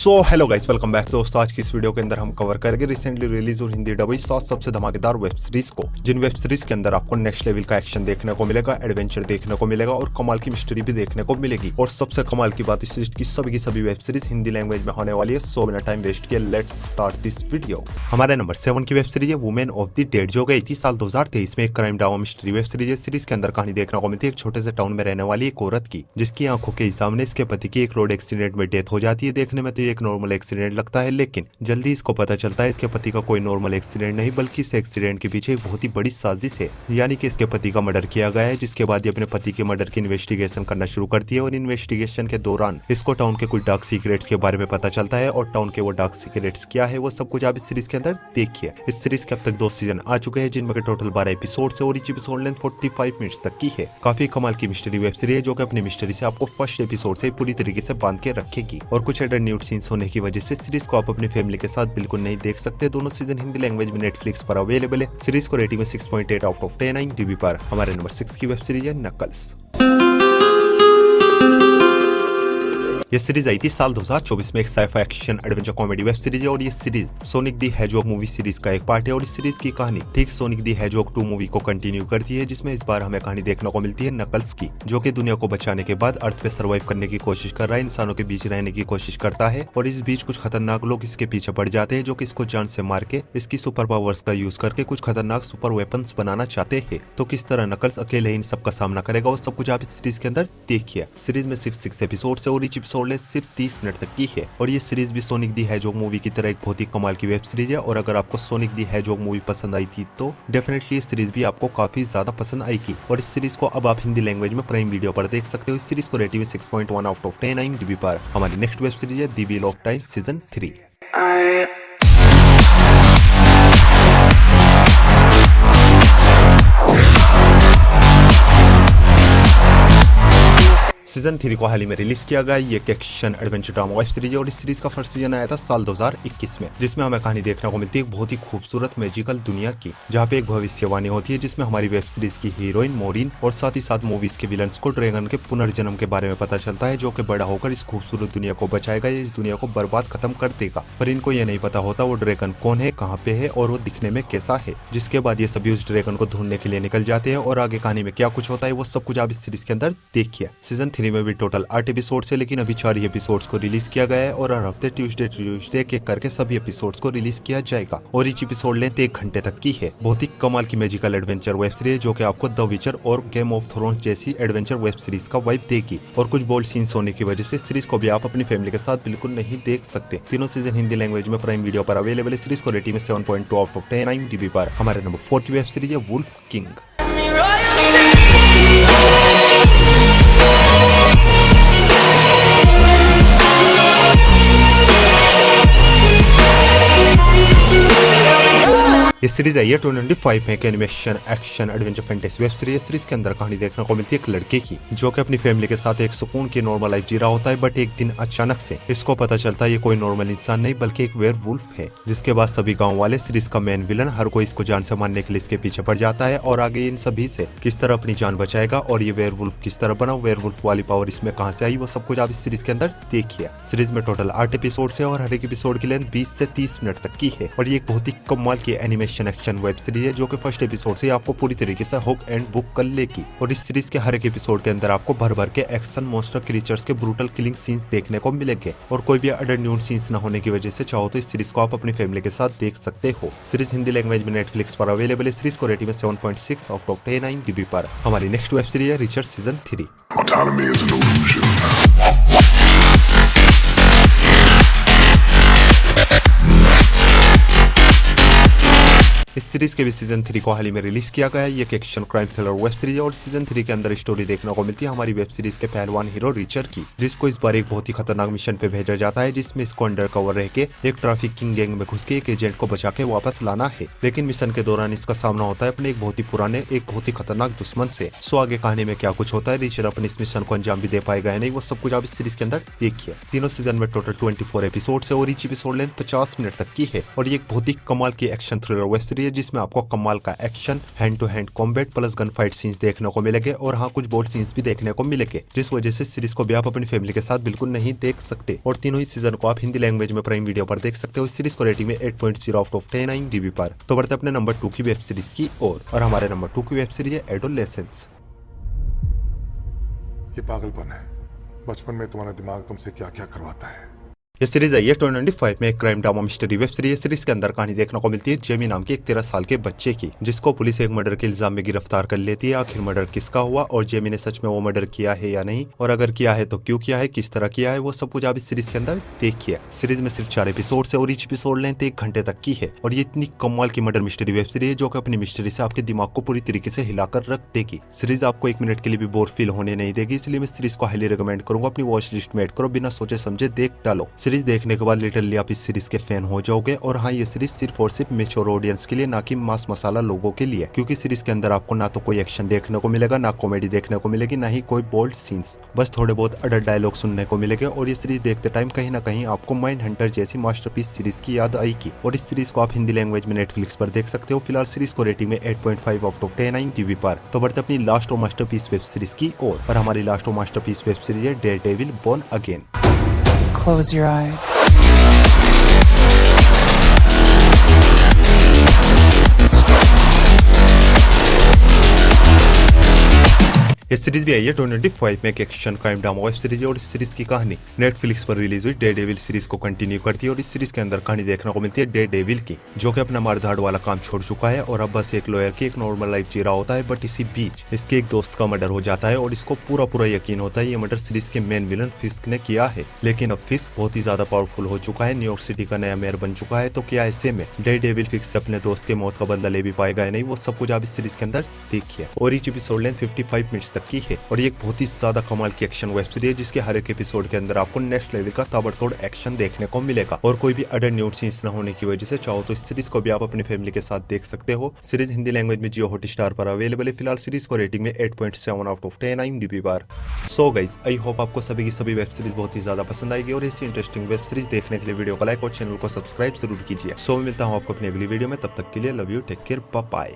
Hello guys, welcome back दोस्तों। आज की इस वीडियो के अंदर हम कवर करेंगे रिसेंटली रिलीज और हिंदी डबी 7 सबसे धमाकेदार वेब सीरीज को, जिन वेब सीरीज के अंदर आपको नेक्स्ट लेवल का एक्शन देखने को मिलेगा, एडवेंचर देखने को मिलेगा और कमाल की मिस्ट्री भी देखने को मिलेगी। और सबसे कमाल की बात, इस लिस्ट की सभी वेब सीरीज हिंदी लैंग्वेज में होने वाली है। सो बिना टाइम वेस्ट किए लेट्स स्टार्ट दिस वीडियो। हमारे नंबर 7 की वेब सीरीज है वुमेन ऑफ द डेड, जो गई थी साल 2023 में। एक crime drama mystery web series है। सीरीज के अंदर कहानी देखने को मिलती है एक छोटे से टाउन में रहने वाली एक औरत की, जिसकी आंखों के सामने इसके पति की एक रोड एक्सीडेंट में डेथ हो जाती है। देखने में तो एक नॉर्मल एक्सीडेंट लगता है, लेकिन जल्दी इसको पता चलता है इसके पति का कोई नॉर्मल एक्सीडेंट नहीं, बल्कि इस एक्सीडेंट के पीछे एक बहुत ही बड़ी साजिश है। यानी कि इसके पति का मर्डर किया गया है, जिसके बाद ये अपने पति के मर्डर की इन्वेस्टिगेशन करना शुरू करती है। और इन्वेस्टिगेशन के दौरान इसको टाउन के कुछ डार्क सीक्रेट्स के बारे में पता चलता है। और टाउन के वो डार्क सीक्रेट्स क्या है, वो सब कुछ आप इस सीरीज के अंदर देखिए। इस सीरीज के अब तक 2 सीजन आ चुके हैं, जिनमें टोटल 12 एपिसोड है और ईच एपिसोड लेंथ 45 मिनट्स तक की है। काफी कमाल की मिस्ट्री वेब सीरीज है, जो कि अपनी मिस्ट्री से आपको फर्स्ट एपिसोड से पूरी तरीके से बांध के रखेगी। और कुछ एडर न्यूड सीन्स होने की वजह से सीरीज को आप अपनी फैमिली के साथ बिल्कुल नहीं देख सकते। दोनों सीजन हिंदी लैंग्वेज में नेटफ्लिक्स पर अवेलेबल है। सीरीज को रेटिंग में 6.8 आउट ऑफ 10 IMDb पर। हमारे नंबर 6 की वेब सीरीज है नकल्स। ये सीरीज आई थी साल 2024 में। एक scifi action adventure comedy web series है और ये series Sonic the Hedgehog movie series का एक पार्ट है। और इस सीरीज की कहानी ठीक सोनिक दी हेजहॉग 2 मूवी को कंटिन्यू करती है, जिसमें इस बार हमें कहानी देखने को मिलती है नकल्स की, जो कि दुनिया को बचाने के बाद अर्थ पे सर्वाइव करने की कोशिश कर रहा है, इंसानों के बीच रहने की कोशिश करता है। और इस बीच कुछ खतरनाक लोग इसके पीछे पड़ जाते हैं, जो कि इसको जान से मार के इसकी सुपर पावर्स का यूज करके कुछ खतरनाक सुपर वेपन्स बनाना चाहते हैं। तो किस तरह नकल्स अकेले इन सब का सामना करेगा, वो सब कुछ आप इस सीरीज के अंदर देखिए। सीरीज में सिर्फ 6 एपिसोड है और ईच एपिसोड सिर्फ 30 मिनट तक की है। और ये सीरीज भी सोनिक दी हेजहॉग मूवी की तरह एक बहुत ही कमाल की वेब सीरीज है। और अगर आपको सोनिक दी हेजहॉग मूवी पसंद आई थी तो डेफिनेटली ये सीरीज भी आपको काफी ज्यादा पसंद आएगी। और इस सीरीज को अब आप हिंदी लैंग्वेज में प्राइम वीडियो पर देख सकते हो। इस सीरीज को रेटिंग 6.1 आउट ऑफ 10 IMDb पर। हमारी नेक्स्ट वेब सीरीज है the wheel of time season 3। Season 3 को हाल ही में रिलीज किया गया। ये एक action adventure drama web series है और इस सीरीज का फर्स्ट सीजन आया था साल 2021 में, जिसमें हमें कहानी देखने को मिलती है एक बहुत ही खूबसूरत मैजिकल दुनिया की, जहाँ पे एक भविष्यवाणी होती है, जिसमें हमारी वेब सीरीज की हीरोइन मोरिन और साथ ही साथ मूवीज के विलन्स को ड्रैगन के पुनर्जन्म के बारे में पता चलता है, जो कि बड़ा होकर इस खूबसूरत दुनिया को बचाएगा या इस दुनिया को बर्बाद खत्म कर देगा। पर इनको ये नहीं पता होता वो ड्रैगन कौन है, कहाँ पे है और वो दिखने में कैसा है। जिसके बाद ये सभी उस ड्रैगन को ढूंढने के लिए निकल जाते हैं। और आगे कहानी में क्या कुछ होता है, वो सब कुछ आप इस सीरीज के अंदर देखिए। सीजन 3 में भी टोटल 8 एपिसोड है, लेकिन अभी 4 ही एपिसोड्स को रिलीज किया गया है। और हर हफ्ते ट्यूसडे के करके सभी एपिसोड्स को रिलीज किया जाएगा। और ईच एपिसोड लेंथ 1 घंटे तक की है। बहुत ही कमाल की मैजिकल एडवेंचर वेब सीरीज, जो कि आपको द विचर और गेम ऑफ थ्रोन्स जैसी एडवेंचर वेब सीरीज का वाइब देगी। और कुछ बोल्ड सीन्स होने की वजह से सीरीज को भी आप अपनी फैमिली के साथ बिल्कुल नहीं देख सकते। तीनों सीजन हिंदी लैंग्वेज में प्राइम वीडियो पर अवेलेबल है। सीरीज को रेटिंग में 7.2 आउट ऑफ 10 IMDb पर। हमारे नंबर 4 की वेब सीरीज है वुल्फ किंग। ये सीरीज आई है 2025 में। एक animation action adventure fantasy web series. Series के अंदर कहानी देखने को मिलती है एक लड़के की, जो कि अपनी फैमिली के साथ एक सुकून की नॉर्मल लाइफ जी रहा होता है। बट एक दिन अचानक से इसको पता चलता है ये कोई नॉर्मल इंसान नहीं, बल्कि एक वेयरवुल्फ है। जिसके बाद सभी गांव वाले सीरीज का मेन विलन हर कोई इसको जान से मारने के लिए इसके पीछे पड़ जाता है। और आगे इन सभी से किस तरह अपनी जान बचाएगा और ये वेयरवुल्फ किस तरह बना, वेयरवुल्फ वाली पावर इसमें कहां से आई, वो सब कुछ आप इस सीरीज के अंदर देखिए। सीरीज में टोटल 8 एपिसोड है और हर एक एपिसोड की लेंथ 20 से 30 मिनट तक की है। और ये एक बहुत ही कमाल की एनिमेशन एक्शन वेब सीरीज है, जो कि फर्स्ट एपिसोड से आपको पूरी तरीके से हुक एंड बुक कर लेगी। और इस सीरीज के हर एक एपिसोड के अंदर आपको भर भर के एक्शन मॉन्स्टर क्रीचर्स के ब्रूटल किलिंग सीन्स देखने को मिलेंगे। और कोई भी अडल्ट न्यूड सीन्स न होने की वजह से चाहो तो इस सीरीज को आप अपनी फैमिली के साथ देख सकते हो। सीरीज हिंदी लैंग्वेज में नेटफ्लिक्स पर अवेलेबल है। सीरीज को रेटिंग में 7.6 आउट ऑफ 10 IMDb पर। हमारी नेक्स्ट वेब सीरीज है रिचर्ड सीजन 3। इस सीरीज के भी सीजन 3 को हाल ही में रिलीज किया गया है। ये एक action crime thriller web series है और सीजन 3 के अंदर स्टोरी देखने को मिलती है हमारी वेब सीरीज के पहलवान हीरो रिचर्ड की, जिसको इस बार एक बहुत ही खतरनाक मिशन पे भेजा जाता है, जिसमें इसको अंडर कवर रह के एक ट्रैफिकिंग गैंग में घुस के एक एजेंट को बचा के वापस लाना है। लेकिन मिशन के दौरान इसका सामना होता है अपने एक बहुत ही खतरनाक दुश्मन से। सो आगे कहानी में क्या कुछ होता है, रिचर्ड अपने इस मिशन को अंजाम भी दे पाएगा या नहीं, वो सब कुछ आप इस सीरीज के अंदर देखिए। तीनों सीजन में टोटल 24 एपिसोड है और ईच एपिसोड लेंथ 50 मिनट तक की है। और ये एक बहुत ही कमाल की एक्शन थ्रिलर वेब सीरीज है, जिसमें आपको कमाल का action, hand to hand combat plus gun fight scenes देखने को मिलेंगे और हाँ कुछ बोल्ड सीन्स भी देखने को मिलेंगे, जिस वजह से सीरीज को भी आप अपनी फैमिली के साथ बिल्कुल नहीं देख सकते। और तीनों ही सीजन को आप हिंदी लैंग्वेज में प्राइम वीडियो पर देख सकते हो। इस सीरीज को रेटिंग में 8.0 आउट ऑफ 10 IMDb पर। तो बढ़ते अपने नंबर 2 की वेब सीरीज की और हमारे नंबर 2 की वेब सीरीज है एडोलेसेंस। ये पागलपन है। बचपन में तुम्हारा दिमाग तुमसे क्या क्या करवाता है। यह सीरीज आई है 2025 में एक crime drama mystery web series. Series के अंदर कहानी देखने को मिलती है जेमी नाम के एक 13 साल के बच्चे की, जिसको पुलिस एक मर्डर के इल्जाम में गिरफ्तार कर लेती है। आखिर मर्डर किसका हुआ और जेमी ने सच में वो मर्डर किया है या नहीं, और अगर किया है तो क्यों किया है, किस तरह किया है, वो सब कुछ आप इस सीरीज के अंदर देखिए। सीरीज में सिर्फ 4 एपिसोड है और ईच एपिसोड लेंथ 1 घंटे तक की है। और ये इतनी कमाल की मर्डर मिस्ट्री वेब सीरीज है जो कि अपनी मिस्ट्री से आपके दिमाग को पूरी तरीके से हिलाकर रख देगी। सीरीज आपको 1 मिनट के लिए भी बोर फील होने नहीं देगी, इसलिए मैं सीरीज को हाईली रिकमेंड करूंगा। अपनी वॉच लिस्ट में ऐड करो, बिना सोचे समझे देख डालो। सीरीज देखने के बाद लिटरली आप इस सीरीज के फैन हो जाओगे। और हाँ, ये सीरीज सिर्फ और सिर्फ मैच्योर ऑडियंस के लिए, ना कि मास मसाला लोगों के लिए, क्योंकि सीरीज के अंदर आपको ना तो कोई एक्शन देखने को मिलेगा, ना कॉमेडी देखने को मिलेगी, ना ही कोई बोल्ड सीन्स, बस थोड़े बहुत अडल्ट डायलॉग सुनने को मिलेंगे। और ये सीरीज देखते टाइम कहीं ना कहीं आपको माइंड हंटर जैसी मास्टरपीस सीरीज की याद आएगी। और इस सीरीज को आप हिंदी लैंग्वेज में नेटफ्लिक्स पर देख सकते हो। फिलहाल सीरीज को रेटिंग में 8.5 आउट ऑफ 10 IMDb पर। तो बढ़ते अपनी लास्ट और मास्टरपीस वेब सीरीज की और हमारी लास्ट और मास्टरपीस वेब सीरीज है Daredevil born again. Close your eyes. ये सीरीज भी आई है 2025 में एक action crime drama web series है। और इस सीरीज की कहानी नेटफ्लिक्स पर रिलीज हुई डेयरडेविल सीरीज को कंटिन्यू करती है। और इस सीरीज के अंदर कहानी देखने को मिलती है डेयरडेविल की, जो कि अपना मारधाड़ वाला काम छोड़ चुका है और अब बस एक लॉयर की एक नॉर्मल लाइफ जी रहा होता है। बट इसी बीच इसके एक दोस्त का मर्डर हो जाता है और इसको पूरा यकीन होता है ये मर्डर सीरीज के मेन विलन फिस्क ने किया है। लेकिन अब फिस्क बहुत ही ज्यादा पावरफुल हो चुका है, न्यूयॉर्क सिटी का नया मेयर बन चुका है। तो क्या ऐसे में डेयरडेविल फिस्क से अपने दोस्त के मौत का बदला ले भी पाएगा या नहीं, वो सब कुछ आप इस सीरीज के अंदर देखिए। और ईच एपिसोड लेंथ 55 मिनट्स तक की है। और ये बहुत ही ज्यादा कमाल की एक्शन वेब सीरीज है, जिसके हर एक एपिसोड के अंदर आपको नेक्स्ट लेवल का ताबड़तोड़ एक्शन देखने को मिलेगा। और कोई भी अडल्ट न्यूड सीन्स न होने की वजह से चाहो तो इस सीरीज को भी आप अपनी फैमिली के साथ देख सकते हो। सीरीज हिंदी लैंग्वेज में जियो हॉटस्टार पर अवेलेबल है। फिलहाल सीरीज को रेटिंग में 8.7 आउट ऑफ 10 IMDb पर। सो गाइस, आई होप आपको सभी की सभी वेब सीरीज बहुत ही ज्यादा पसंद आएगी। और ऐसी इंटरेस्टिंग वेब सीरीज देखने के लिए वीडियो को लाइक और चैनल को सब्सक्राइब जरूर कीजिए। सो मिलता हूँ आपको अपनी अगली वीडियो में, तब तक के लिए love you, take care, bye bye.